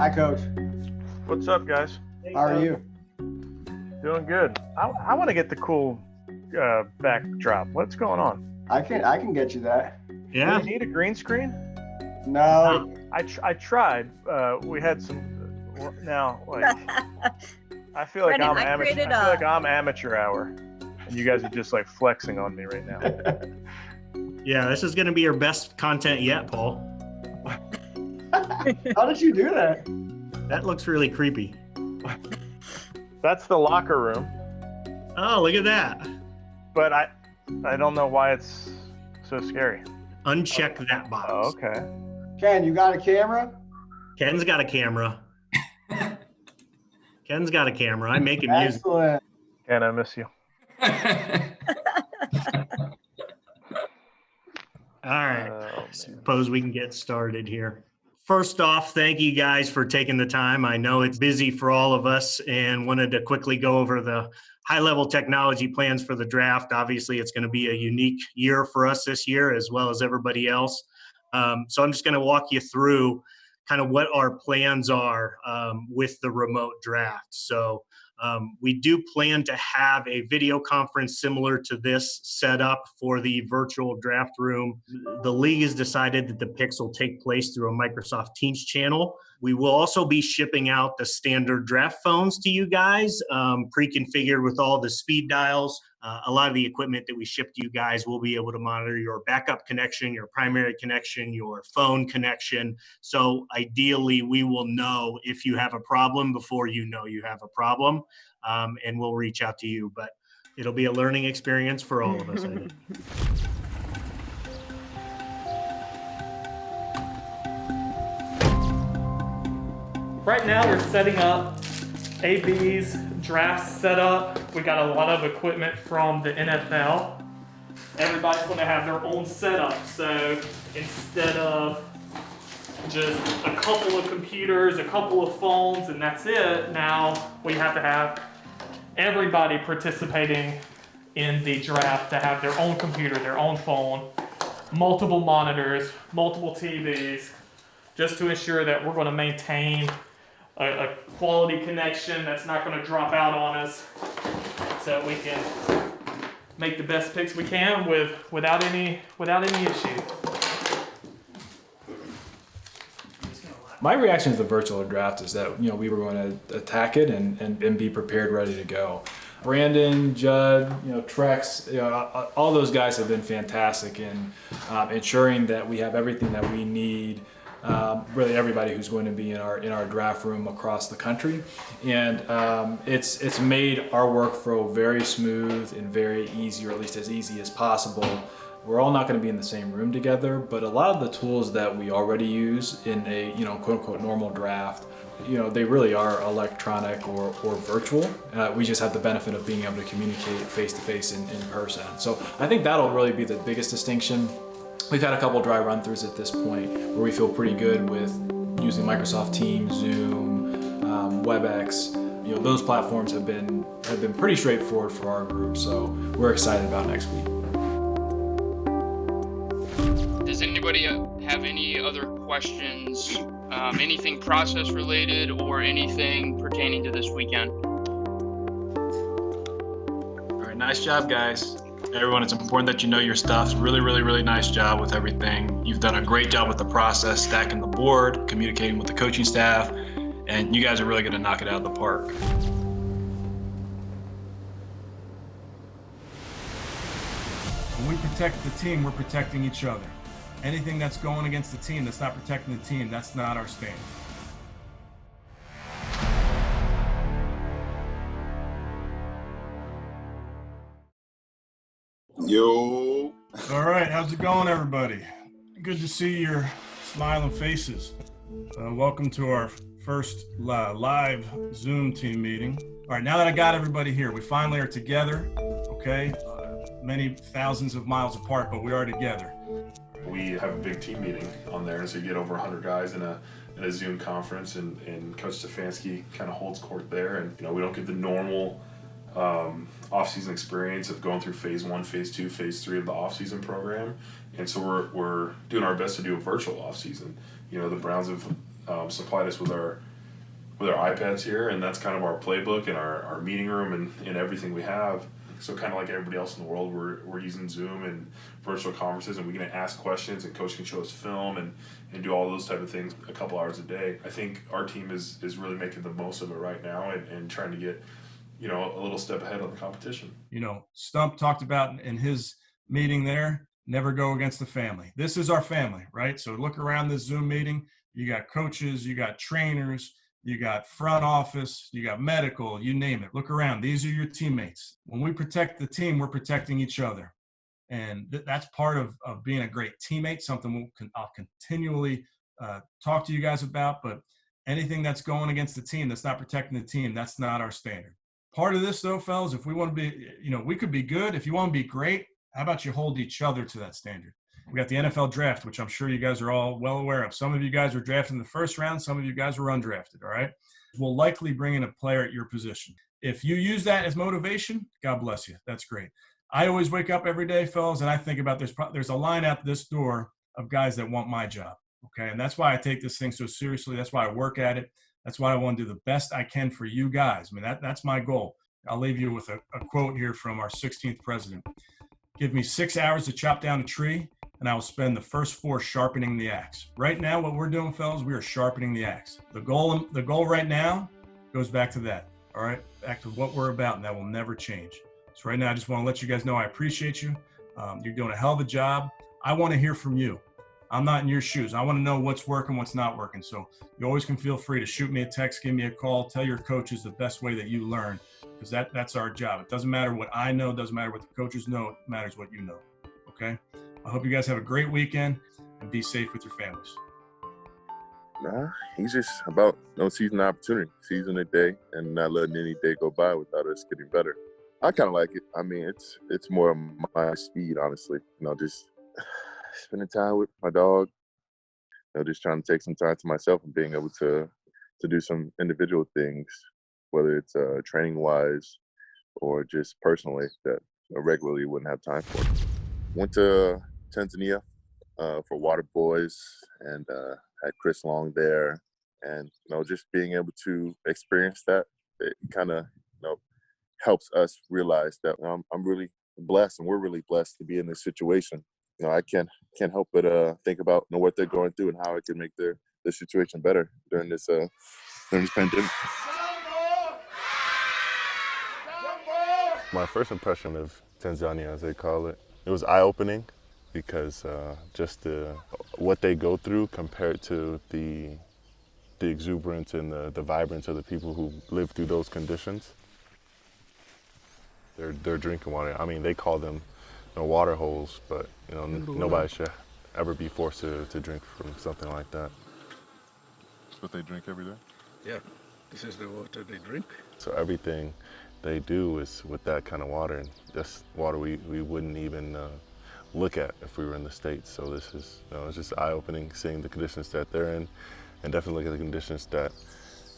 Hi, Coach. What's up, guys? How are you? Doing good. I want to get the cool backdrop. What's going on? I can get you that. Yeah. Do we need a green screen? No. I tried. We had some. Now, like, I feel like I'm amateur. I feel like I'm amateur hour, and you guys are just like flexing on me right now. Yeah, this is going to be your best content yet, Paul. How did you do that? That looks really creepy. That's the locker room. Oh, look at that. But I don't know why it's so scary. Uncheck that box. Oh, okay. Ken, you got a camera? Ken's got a camera. Ken's got a camera. I'm making music. Excellent. Ken, I miss you. All right. Suppose we can get started here. First off, thank you guys for taking the time. I know it's busy for all of us and wanted to quickly go over the high-level technology plans for the draft. Obviously, it's going to be a unique year for us this year as well as everybody else. So I'm just going to walk you through kind of what our plans are with the remote draft. So we do plan to have a video conference similar to this set up for the virtual draft room. The league has decided that the picks will take place through a Microsoft Teams channel. We will also be shipping out the standard draft phones to you guys, pre-configured with all the speed dials. A lot of the equipment that we ship to you guys will be able to monitor your backup connection, your primary connection, your phone connection. So ideally, we will know if you have a problem before you know you have a problem, and we'll reach out to you. But it'll be a learning experience for all of us, I think. Right now we're setting up AB's draft setup. We got a lot of equipment from the NFL. Everybody's going to have their own setup. So instead of just a couple of computers, a couple of phones, and that's it, now we have to have everybody participating in the draft to have their own computer, their own phone, multiple monitors, multiple TVs, just to ensure that we're going to maintain a quality connection that's not going to drop out on us, so we can make the best picks we can without any issue. My reaction to the virtual draft is that we were going to attack it and be prepared, ready to go. Brandon, Judd, Trex, all those guys have been fantastic in ensuring that we have everything that we need. Really everybody who's going to be in our draft room across the country, and it's made our workflow very smooth and very easy, or at least as easy as possible. We're all not going to be in the same room together, but a lot of the tools that we already use in a quote unquote normal draft, they really are electronic or virtual. We just have the benefit of being able to communicate face to face in person. So I think that'll really be the biggest distinction. We've had a couple dry run-throughs at this point where we feel pretty good with using Microsoft Teams, Zoom, WebEx. Those platforms have been pretty straightforward for our group, so we're excited about next week. Does anybody have any other questions? Anything process related or anything pertaining to this weekend? All right, nice job, guys. Everyone, it's important that you know your stuff. Really, really, really nice job with everything. You've done a great job with the process, stacking the board, communicating with the coaching staff, and you guys are really going to knock it out of the park. When we protect the team, we're protecting each other. Anything that's going against the team, that's not protecting the team, that's not our stand. Yo. All right, how's it going, everybody? Good to see your smiling faces. Welcome to our first live Zoom team meeting. All right, now that I got everybody here, we finally are together, okay? Many thousands of miles apart, but we are together. We have a big team meeting on there, and so you get over 100 guys in a Zoom conference, and Coach Stefanski kind of holds court there. And we don't get the normal off-season experience of going through phase 1, phase 2, phase 3 of the off-season program, and so we're doing our best to do a virtual off-season. The Browns have supplied us with our with our iPads here, and that's kind of our playbook and our meeting room and everything we have. So kind of like everybody else in the world, we're using Zoom and virtual conferences, and we can ask questions, and coach can show us film and do all those type of things a couple hours a day. I think our team is really making the most of it right now and trying to get, you know, a little step ahead of the competition. You know, Stump talked about in his meeting there, never go against the family. This is our family, right? So look around this Zoom meeting. You got coaches, you got trainers, you got front office, you got medical, you name it. Look around. These are your teammates. When we protect the team, we're protecting each other. And that's part of being a great teammate, something I'll continually talk to you guys about. But anything that's going against the team, that's not protecting the team, that's not our standard. Part of this, though, fellas, if we want to be, you know, we could be good. If you want to be great, how about you hold each other to that standard? We got the NFL draft, which I'm sure you guys are all well aware of. Some of you guys were drafted in the first round. Some of you guys were undrafted, all right? We'll likely bring in a player at your position. If you use that as motivation, God bless you. That's great. I always wake up every day, fellas, and I think about there's a line out this door of guys that want my job, okay? And that's why I take this thing so seriously. That's why I work at it. That's why I want to do the best I can for you guys. I mean, that's my goal. I'll leave you with a quote here from our 16th president. Give me 6 hours to chop down a tree, and I will spend the first 4 sharpening the axe. Right now, what we're doing, fellas, we are sharpening the axe. The goal right now goes back to that, all right? Back to what we're about, and that will never change. So right now, I just want to let you guys know I appreciate you. You're doing a hell of a job. I want to hear from you. I'm not in your shoes. I want to know what's working, what's not working. So you always can feel free to shoot me a text, give me a call, tell your coaches the best way that you learn, because that's our job. It doesn't matter what I know, it doesn't matter what the coaches know, it matters what you know, okay? I hope you guys have a great weekend and be safe with your families. Nah, he's just about no seizing the opportunity, seizing the day and not letting any day go by without us getting better. I kind of like it. I mean, it's more of my speed, honestly. You know, just spending time with my dog, you know, just trying to take some time to myself and being able to do some individual things, whether it's training-wise or just personally that I regularly wouldn't have time for. Went to Tanzania for Water Boys and had Chris Long there. And, you know, just being able to experience that, it kind of, you know, helps us realize that I'm really blessed and we're really blessed to be in this situation. You know, I can't help but think about, you know, what they're going through and how I can make their situation better during this pandemic. My first impression of Tanzania, as they call it, it was eye-opening because just what they go through compared to the exuberance and the vibrance of the people who live through those conditions. Their drinking water, I mean, they call them, you know, water holes, but, you know, nobody should ever be forced to drink from something like that. That's what they drink every day? Yeah, this is the water they drink. So everything they do is with that kind of water, and that's water we wouldn't even look at if we were in the States. So this is, you know, it's just eye-opening seeing the conditions that they're in, and definitely look at the conditions that,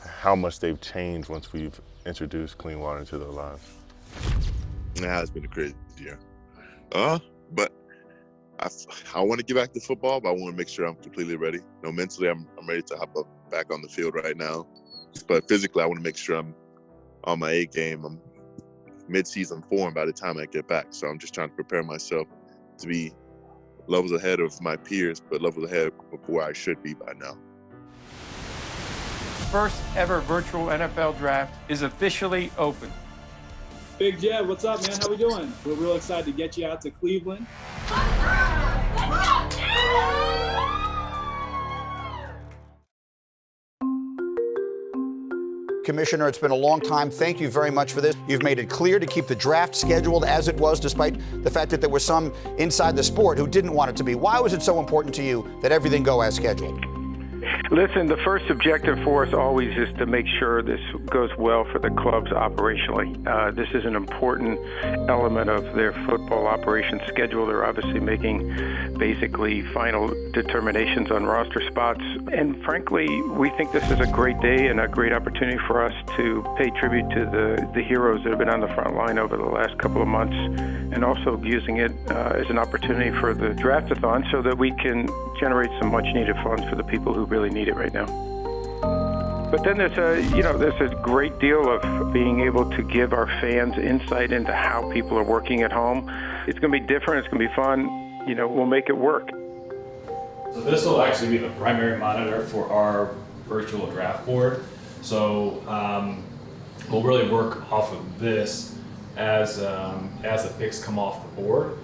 how much they've changed once we've introduced clean water into their lives. It has been a crazy year. But I want to get back to football, but I want to make sure I'm completely ready. You know, mentally, I'm ready to hop up back on the field right now. But physically, I want to make sure I'm on my A game. I'm mid-season form by the time I get back. So I'm just trying to prepare myself to be levels ahead of my peers, but levels ahead of where I should be by now. First ever virtual NFL draft is officially open. Big Jed, what's up, man? How we doing? We're real excited to get you out to Cleveland. Commissioner, it's been a long time. Thank you very much for this. You've made it clear to keep the draft scheduled as it was, despite the fact that there were some inside the sport who didn't want it to be. Why was it so important to you that everything go as scheduled? Listen, the first objective for us always is to make sure this goes well for the clubs operationally. This is an important element of their football operation schedule. They're obviously making basically final determinations on roster spots. And frankly, we think this is a great day and a great opportunity for us to pay tribute to the heroes that have been on the front line over the last couple of months, and also using it as an opportunity for the draft-a-thon so that we can generate some much-needed funds for the people who really need it right now. But then there's a great deal of being able to give our fans insight into how people are working at home. It's going to be different. It's going to be fun. We'll make it work. So this will actually be the primary monitor for our virtual draft board. So we'll really work off of this as the picks come off the board.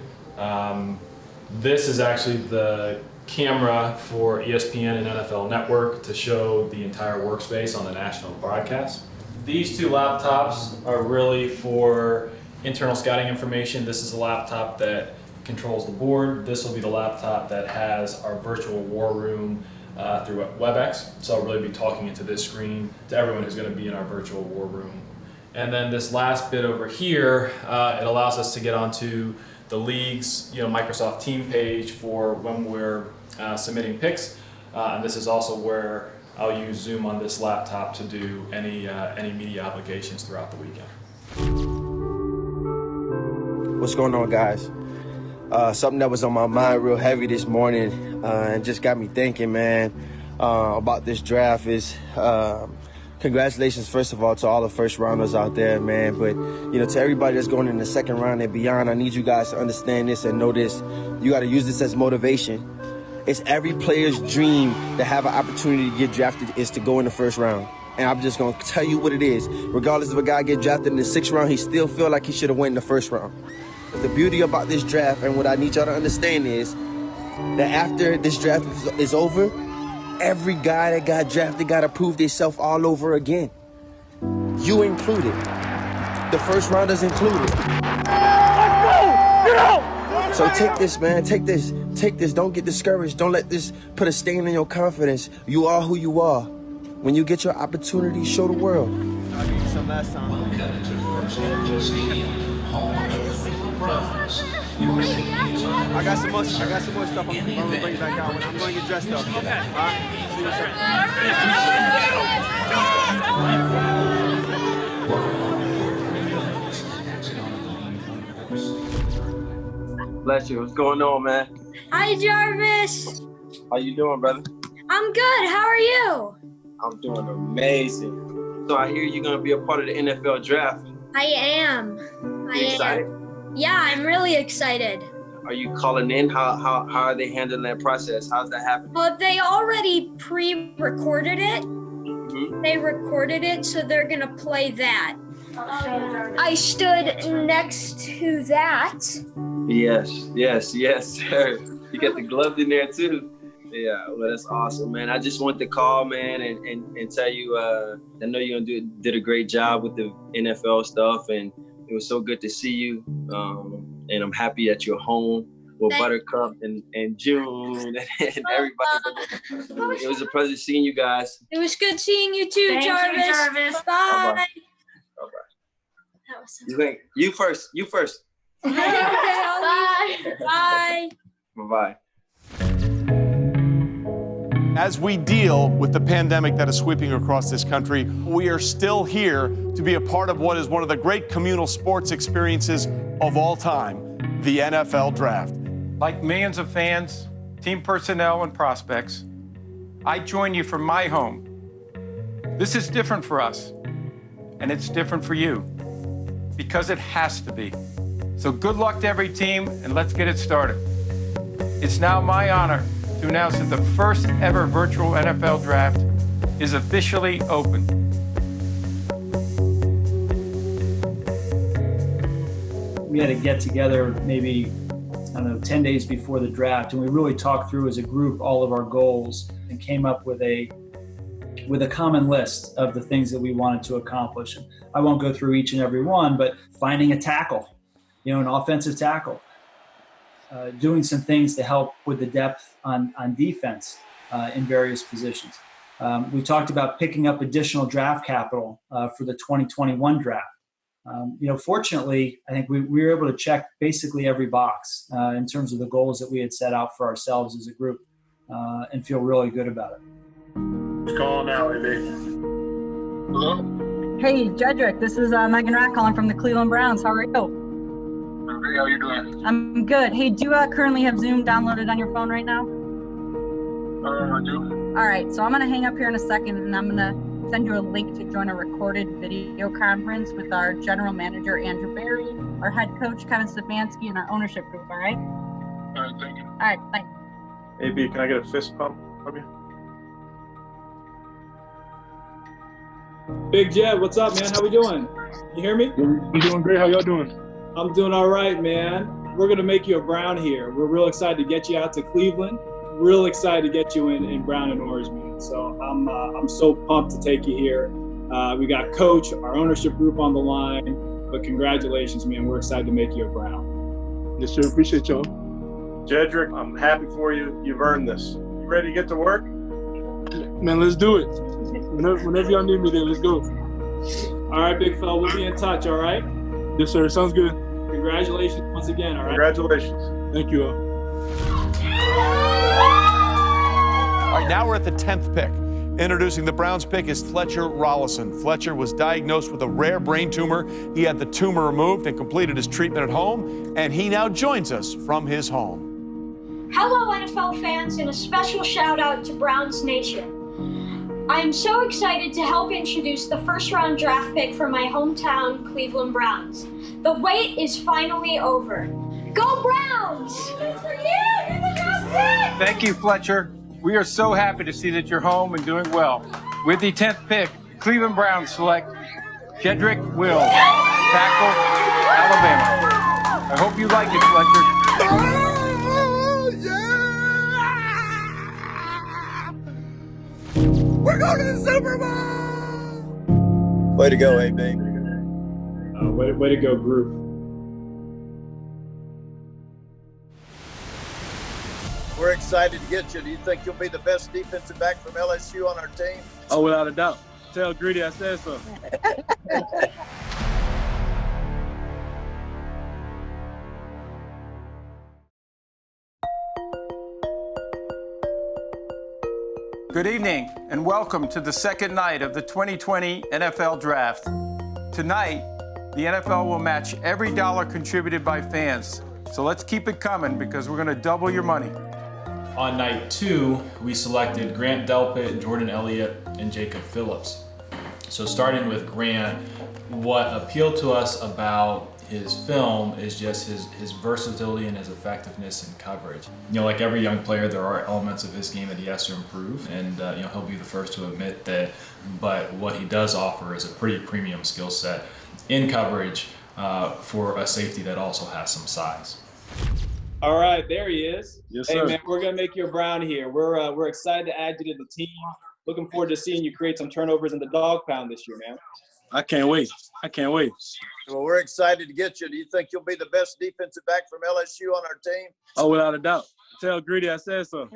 This is actually the camera for ESPN and NFL Network to show the entire workspace on the national broadcast. These two laptops are really for internal scouting information. This is a laptop that controls the board. This will be the laptop that has our virtual war room through WebEx. So I'll really be talking into this screen to everyone who's going to be in our virtual war room. And then this last bit over here, it allows us to get onto the league's Microsoft team page for when we're submitting picks. And this is also where I'll use Zoom on this laptop to do any media obligations throughout the weekend. What's going on, guys? Something that was on my mind real heavy this morning and just got me thinking, man, about this draft is congratulations, first of all, to all the first rounders out there, man. But, to everybody that's going in the second round and beyond, I need you guys to understand this and know this. You got to use this as motivation. It's every player's dream to have an opportunity to get drafted is to go in the first round. And I'm just going to tell you what it is. Regardless if a guy get drafted in the 6th round, he still feel like he should have went in the 1st round. The beauty about this draft and what I need y'all to understand is that after this draft is over, every guy that got drafted got to prove themselves all over again. You included. The first rounders included. Let's go! Get out! So take this, man. Take this. Take this. Don't get discouraged. Don't let this put a stain in your confidence. You are who you are. When you get your opportunity, show the world. I'll give you some last time. I got some more stuff I'm gonna bring back out when I'm going to get dressed up. Okay. All right. See you Fletcher, what's going on, man? Hi, Jarvis. How you doing, brother? I'm good. How are you? I'm doing amazing. So I hear you're gonna be a part of the NFL draft. I am. You excited? Yeah, I'm really excited. Are you calling in? How are they handling that process? How's that happening? Well, they already pre-recorded it. Mm-hmm. They recorded it, so they're gonna play that. I stood next to that. Yes, sir. You got the glove in there too. Yeah, well, that's awesome, man. I just wanted to call, man, and tell you, I know you did a great job with the NFL stuff, and it was so good to see you. And I'm happy that you're home with Buttercup and June and everybody. It was a pleasure seeing you guys. It was good seeing you too, Jarvis. Bye. Bye-bye. You first. Bye. Bye. Bye-bye. As we deal with the pandemic that is sweeping across this country, we are still here to be a part of what is one of the great communal sports experiences of all time, the NFL Draft. Like millions of fans, team personnel, and prospects, I join you from my home. This is different for us, and it's different for you, because it has to be. So good luck to every team, and let's get it started. It's now my honor to announce that the first ever virtual NFL draft is officially open. We had to get together maybe, 10 days before the draft, and we really talked through as a group all of our goals and came up with a common list of the things that we wanted to accomplish. I won't go through each and every one, but finding a tackle, an offensive tackle. Doing some things to help with the depth on defense in various positions. We talked about picking up additional draft capital for the 2021 draft. Fortunately, I think we were able to check basically every box in terms of the goals that we had set out for ourselves as a group and feel really good about it. What's going on, AB? Hello? Hey, Jedrick, this is Megan Rack calling from the Cleveland Browns. How are you? Hey, how you doing? I'm good. Hey, do you currently have Zoom downloaded on your phone right now? I do. All right, so I'm going to hang up here in a second, and I'm going to send you a link to join a recorded video conference with our general manager, Andrew Berry, our head coach, Kevin Stefanski, and our ownership group, all right? All right, thank you. All right, thanks. AB, can I get a fist pump from you? Big Jed, what's up, man? How we doing? You hear me? I'm doing great. How y'all doing? I'm doing all right, man. We're gonna make you a Brown here. We're real excited to get you out to Cleveland. Real excited to get you in brown and orange, man. So I'm so pumped to take you here. We got Coach, our ownership group on the line. But congratulations, man. We're excited to make you a Brown. Yes, sir. Appreciate y'all. Jedrick, I'm happy for you. You've earned this. You ready to get to work? Man, let's do it. Whenever y'all need me there, let's go. All right, big fella. We'll be in touch, all right? Yes, sir. Sounds good. Congratulations once again, all right? Congratulations. Thank you all. All right, now we're at the 10th pick. Introducing the Browns pick is Fletcher Rollinson. Fletcher was diagnosed with a rare brain tumor. He had the tumor removed and completed his treatment at home, and he now joins us from his home. Hello, NFL fans, and a special shout out to Browns Nation. I am so excited to help introduce the first-round draft pick for my hometown, Cleveland Browns. The wait is finally over. Go Browns! Good for you! You're the draft pick! Thank you, Fletcher. We are so happy to see that you're home and doing well. With the 10th pick, Cleveland Browns select Jedrick Wills, tackle, Alabama. I hope you like it, Fletcher. We're going to the Super Bowl! Way to go, AB. Way to go, group. We're excited to get you. Do you think you'll be the best defensive back from LSU on our team? Oh, without a doubt. Tell Greedy I said so. Good evening, and welcome to the second night of the 2020 NFL Draft. Tonight, the NFL will match every dollar contributed by fans. So let's keep it coming because we're going to double your money. On night 2, we selected Grant Delpit, Jordan Elliott, and Jacob Phillips. So starting with Grant, what appealed to us about his film is just his versatility and his effectiveness in coverage. You know, like every young player, there are elements of his game that he has to improve, and he'll be the first to admit that. But what he does offer is a pretty premium skill set in coverage for a safety that also has some size. All right, there he is. Yes, hey, sir. man, we're gonna make you a Brown here. We're excited to add you to the team. Looking forward to seeing you create some turnovers in the dog pound this year, man. I can't wait. Well, we're excited to get you. Do you think you'll be the best defensive back from LSU on our team? Oh, without a doubt. Tell Greedy I said so.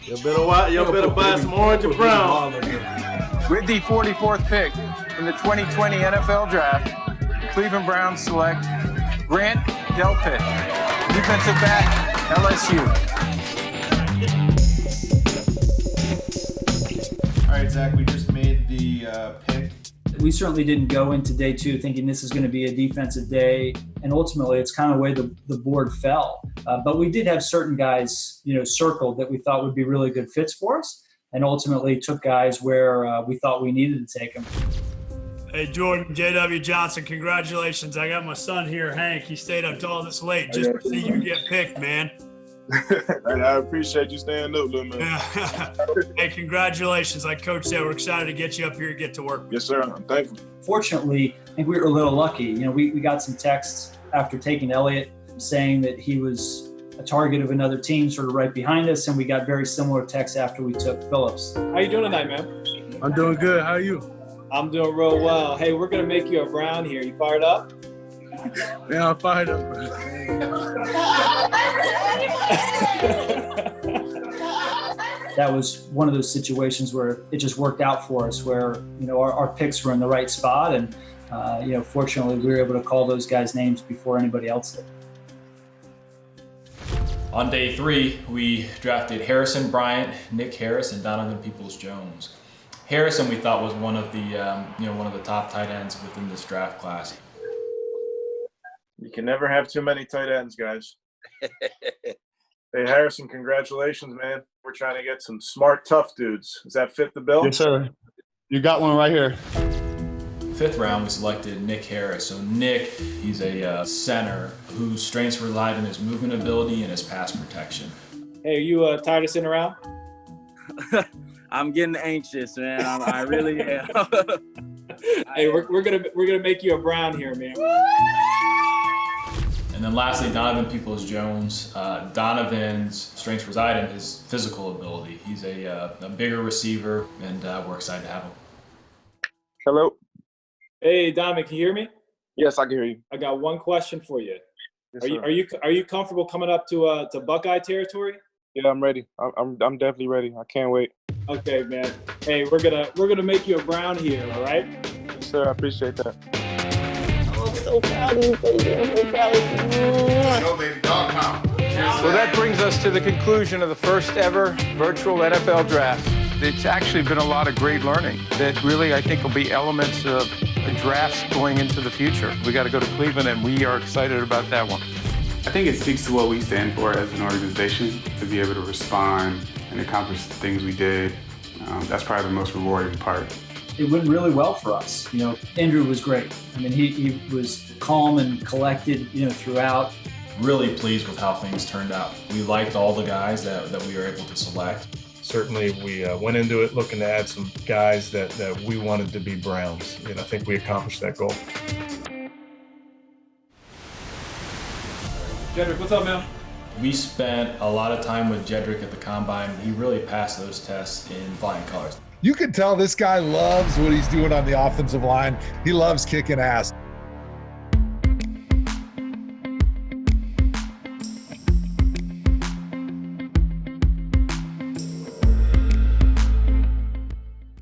You better buy some orange and brown. With the 44th pick in the 2020 NFL Draft, Cleveland Browns select Grant Delpit, defensive back, LSU. All right, Zach, we just made the pick. We certainly didn't go into day 2 thinking this is going to be a defensive day, and ultimately it's kind of the way the board fell. But we did have certain guys, circled that we thought would be really good fits for us, and ultimately took guys where we thought we needed to take them. Hey, Jordan, J.W. Johnson, congratulations. I got my son here, Hank. He stayed up all this late just to see you get picked, man. I appreciate you staying up, little man. Hey, congratulations. Like Coach said, we're excited to get you up here and get to work. Yes, sir. I'm thankful. Fortunately, I think we were a little lucky. We got some texts after taking Elliott saying that he was a target of another team sort of right behind us, and we got very similar texts after we took Phillips. How you doing tonight, man? I'm doing good. How are you? I'm doing real well. Hey, we're gonna make you a Brown here. You fired up? Yeah, I'm fired up. That was one of those situations where it just worked out for us, where our picks were in the right spot, and fortunately we were able to call those guys' names before anybody else did. On day 3, we drafted Harrison Bryant, Nick Harris, and Donovan Peoples-Jones. Harrison, we thought, was one of the top tight ends within this draft class. You can never have too many tight ends, guys. Hey, Harrison, congratulations, man. We're trying to get some smart, tough dudes. Does that fit the bill? Yes, sir. You got one right here. 5th round, we selected Nick Harris. So Nick, he's a center whose strengths relied on his movement ability and his pass protection. Hey, are you tired of sitting around? I'm getting anxious, man. I really am. Hey, we're gonna make you a Brown here, man. And then lastly, Donovan Peoples-Jones. Donovan's strengths reside in his physical ability. He's a bigger receiver, and we're excited to have him. Hello. Hey, Donovan, can you hear me? Yes, I can hear you. I got one question for you. Yes, Are you comfortable coming up to Buckeye territory? Yeah, I'm ready. I'm definitely ready. I can't wait. Okay, man. Hey, we're gonna make you a Brown here, all right? Yes, sir. I appreciate that. I'm so proud of you, baby. I'm so proud of you. Go, baby, dog pound. Well, that brings us to the conclusion of the first ever virtual NFL draft. It's actually been a lot of great learning that really I think will be elements of drafts going into the future. We got to go to Cleveland, and we are excited about that one. I think it speaks to what we stand for as an organization, to be able to respond and accomplish the things we did. That's probably the most rewarding part. It went really well for us. Andrew was great. I mean, he was calm and collected, throughout. Really pleased with how things turned out. We liked all the guys that we were able to select. Certainly, we went into it looking to add some guys that we wanted to be Browns. I think we accomplished that goal. Jedrick, what's up, man? We spent a lot of time with Jedrick at the Combine. He really passed those tests in flying colors. You can tell this guy loves what he's doing on the offensive line. He loves kicking ass.